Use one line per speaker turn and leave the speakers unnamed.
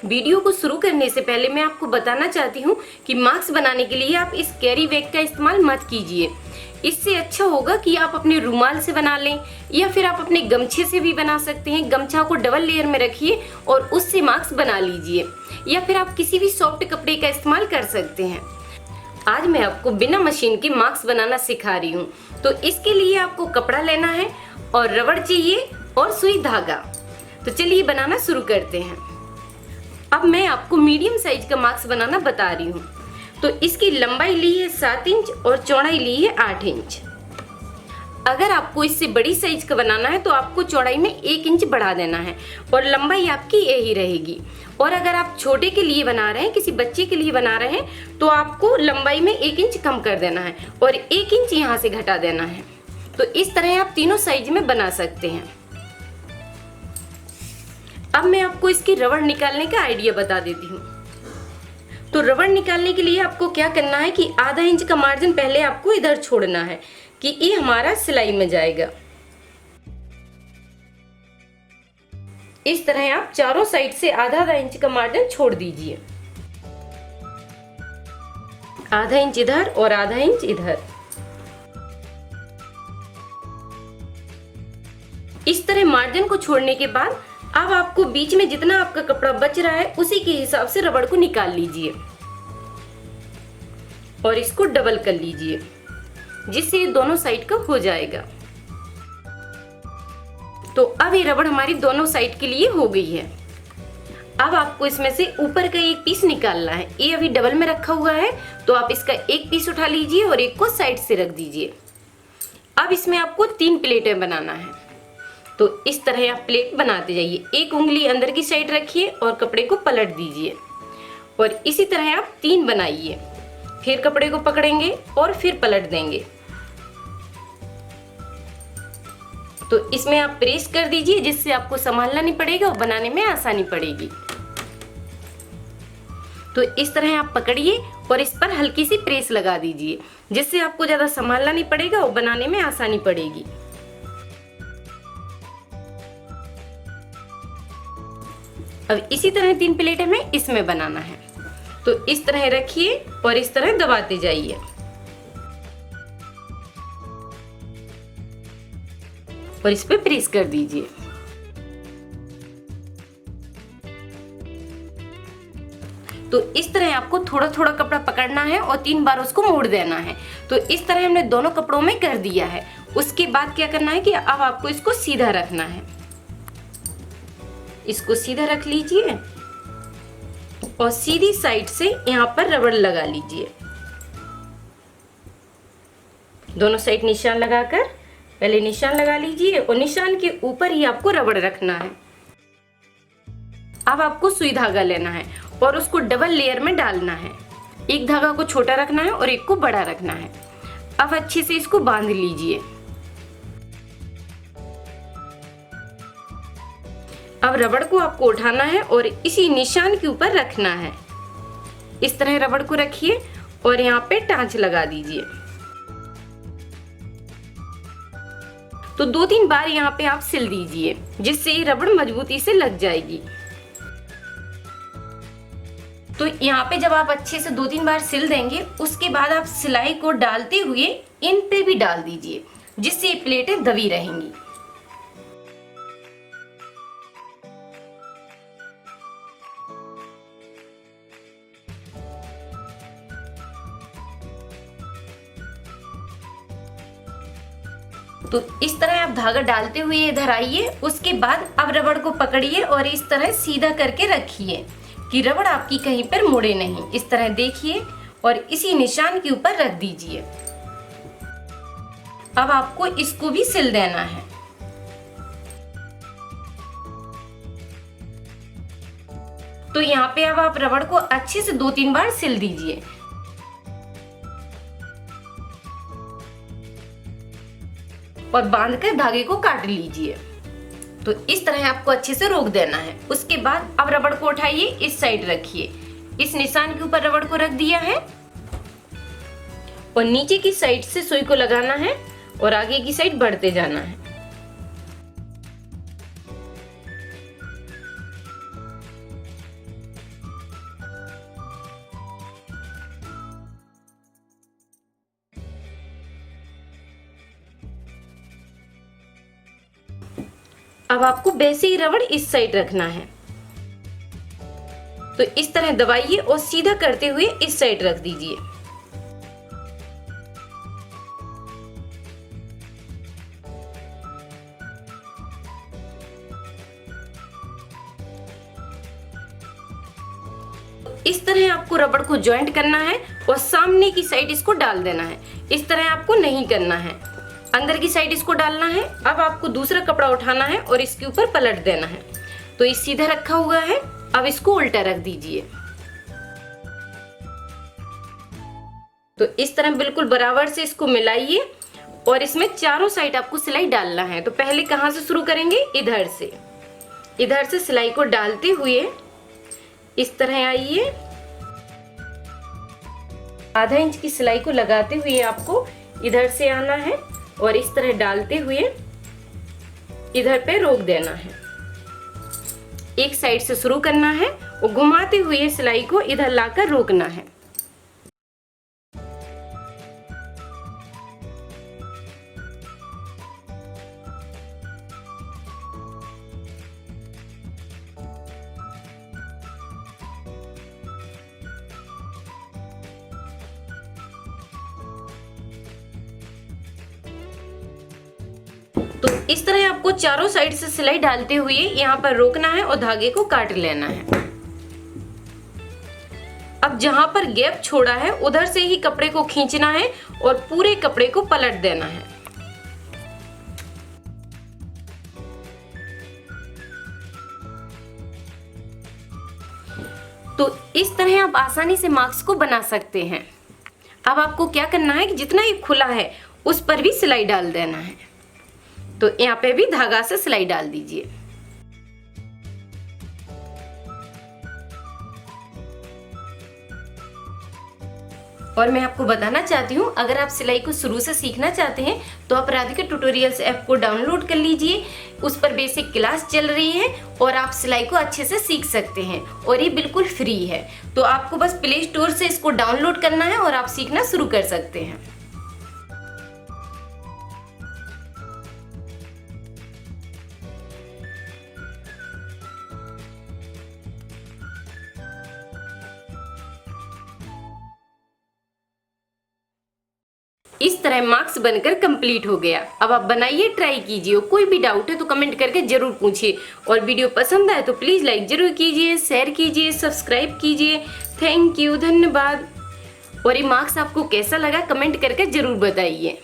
Video को शुरू करने से पहले मैं आपको बताना चाहती हूँ कि मास्क बनाने के लिए आप इस कैरी बैग का इस्तेमाल मत कीजिए। इससे अच्छा होगा कि आप अपने रुमाल से बना लें या फिर आप अपने गमछे से भी बना सकते हैं। गमछा को डबल लेयर में रखिए और उससे मास्क बना लीजिए, या फिर आप किसी भी सॉफ्ट कपड़े का इस्तेमाल कर सकते हैं। आज मैं आपको बिना मशीन के मास्क बनाना सिखा रही हूँ। तो इसके लिए आपको कपड़ा लेना है और रबड़ चाहिए और सुई धागा। तो चलिए बनाना शुरू करते हैं। अब मैं आपको मीडियम साइज का मास्क बनाना बता रही हूँ। तो इसकी लंबाई ली है 7 इंच और चौड़ाई ली है 8 इंच। अगर आपको इससे बड़ी साइज का बनाना है तो आपको चौड़ाई में 1 इंच बढ़ा देना है और लंबाई आपकी यही रहेगी। और अगर आप छोटे के लिए बना रहे हैं, किसी बच्चे के लिए बना रहे हैं, तो आपको लंबाई में 1 इंच कम कर देना है और 1 इंच यहाँ से घटा देना है। तो इस तरह आप तीनों साइज में बना सकते हैं। अब मैं आपको इसकी रबड़ निकालने का आइडिया बता देती हूँ। तो रबड़ निकालने के लिए आपको क्या करना है कि आधा इंच का मार्जिन पहले आपको इधर छोड़ना है कि ये हमारा सिलाई में जाएगा। इस तरह आप चारों साइड से आधा आधा इंच का मार्जिन छोड़ दीजिए। आधा इंच इधर और आधा इंच इधर। इस तरह मार्जिन को छोड़ने के बाद अब आपको बीच में जितना आपका कपड़ा बच रहा है उसी के हिसाब से रबड़ को निकाल लीजिए और इसको डबल कर लीजिए, जिससे ये दोनों साइड का हो जाएगा। तो अब ये रबड़ हमारी दोनों साइड के लिए हो गई है। अब आपको इसमें से ऊपर का एक पीस निकालना है। ये अभी डबल में रखा हुआ है, तो आप इसका एक पीस उठा लीजिए और एक को साइड से रख दीजिए। अब इसमें आपको 3 प्लेटें बनाना है। तो इस तरह आप प्लेट बनाते जाइए। एक उंगली अंदर की साइड रखिए और कपड़े को पलट दीजिए और इसी तरह आप 3 बनाइए। फिर कपड़े को पकड़ेंगे और फिर पलट देंगे। तो इसमें आप प्रेस कर दीजिए, जिससे आपको संभालना नहीं पड़ेगा और बनाने में आसानी पड़ेगी। तो इस तरह आप पकड़िए और इस पर हल्की सी प्रेस लगा दीजिए, जिससे आपको ज्यादा संभालना नहीं पड़ेगा और बनाने में आसानी पड़ेगी। अब इसी तरह 3 प्लेट हमें इसमें बनाना है। तो इस तरह रखिए और इस तरह दबाते जाइए और इस पे प्रेस कर दीजिए। तो इस तरह आपको थोड़ा थोड़ा कपड़ा पकड़ना है और 3 बार उसको मोड़ देना है। तो इस तरह हमने दोनों कपड़ों में कर दिया है। उसके बाद क्या करना है कि अब आपको इसको सीधा रखना है। इसको सीधा रख लीजिए और सीधी साइड से यहाँ पर रबड़ लगा लीजिए। दोनों साइड निशान लगाकर पहले निशान लगा लीजिए और निशान के ऊपर ही आपको रबड़ रखना है। अब आपको सुई धागा लेना है और उसको डबल लेयर में डालना है। एक धागा को छोटा रखना है और एक को बड़ा रखना है। अब अच्छे से इसको बांध लीजिए। अब रबड़ को आपको उठाना है और इसी निशान के ऊपर रखना है। इस तरह रबड़ को रखिए और यहाँ पे टांच लगा दीजिए। तो 2-3 बार यहाँ पे आप सिल दीजिए, जिससे ये रबड़ मजबूती से लग जाएगी। तो यहाँ पे जब आप अच्छे से 2-3 बार सिल देंगे, उसके बाद आप सिलाई को डालते हुए इन पे भी डाल दीजिए, जिससे ये प्लेटें दबी रहेंगी। तो इस तरह आप धागा डालते हुए इधर आइए। उसके बाद अब रबड़ को पकड़िए और इस तरह सीधा करके रखिए कि रबड़ आपकी कहीं पर मुड़े नहीं। इस तरह देखिए और इसी निशान के ऊपर रख दीजिए। अब आपको इसको भी सिल देना है। तो यहाँ पे अब आप रबड़ को अच्छे से 2-3 बार सिल दीजिए। और बांधकर धागे को काट लीजिए। तो इस तरह आपको अच्छे से रोक देना है। उसके बाद अब रबड़ को उठाइए, इस साइड रखिए। इस निशान के ऊपर रबड़ को रख दिया है और नीचे की साइड से सुई को लगाना है और आगे की साइड बढ़ते जाना है। अब आपको वैसे ही रबड़ इस साइड रखना है। तो इस तरह दबाइए और सीधा करते हुए इस साइड रख दीजिए। इस तरह आपको रबड़ को जॉइंट करना है और सामने की साइड इसको डाल देना है। इस तरह आपको नहीं करना है, अंदर की साइड इसको डालना है। अब आपको दूसरा कपड़ा उठाना है और इसके ऊपर पलट देना है। तो ये सीधा रखा हुआ है, अब इसको उल्टा रख दीजिए। तो इस तरह बिल्कुल बराबर से इसको मिलाइए और इसमें चारों साइड आपको सिलाई डालना है। तो पहले कहाँ से शुरू करेंगे? इधर से सिलाई को डालते हुए इस तरह आइए। आधा इंच की सिलाई को लगाते हुए आपको इधर से आना है और इस तरह डालते हुए इधर पे रोक देना है। एक साइड से शुरू करना है और घुमाते हुए सिलाई को इधर लाकर रोकना है। तो इस तरह आपको चारों साइड से सिलाई डालते हुए यहाँ पर रोकना है और धागे को काट लेना है। अब जहां पर गैप छोड़ा है उधर से ही कपड़े को खींचना है और पूरे कपड़े को पलट देना है। तो इस तरह आप आसानी से मास्क को बना सकते हैं। अब आपको क्या करना है कि जितना ये खुला है उस पर भी सिलाई डाल देना है। तो यहाँ पे भी धागा से सिलाई डाल दीजिए। और मैं आपको बताना चाहती हूँ, अगर आप सिलाई को शुरू से सीखना चाहते हैं तो आप राधिका ट्यूटोरियल्स ऐप को डाउनलोड कर लीजिए। उस पर बेसिक क्लास चल रही है और आप सिलाई को अच्छे से सीख सकते हैं और ये बिल्कुल फ्री है। तो आपको बस प्ले स्टोर से इसको डाउनलोड करना है और आप सीखना शुरू कर सकते हैं। इस तरह मास्क बनकर कंप्लीट हो गया। अब आप बनाइए, ट्राई कीजिए। कोई भी डाउट है तो कमेंट करके जरूर पूछिए और वीडियो पसंद आए तो प्लीज लाइक जरूर कीजिए, शेयर कीजिए, सब्सक्राइब कीजिए। थैंक यू, धन्यवाद। और ये मास्क आपको कैसा लगा कमेंट करके जरूर बताइए।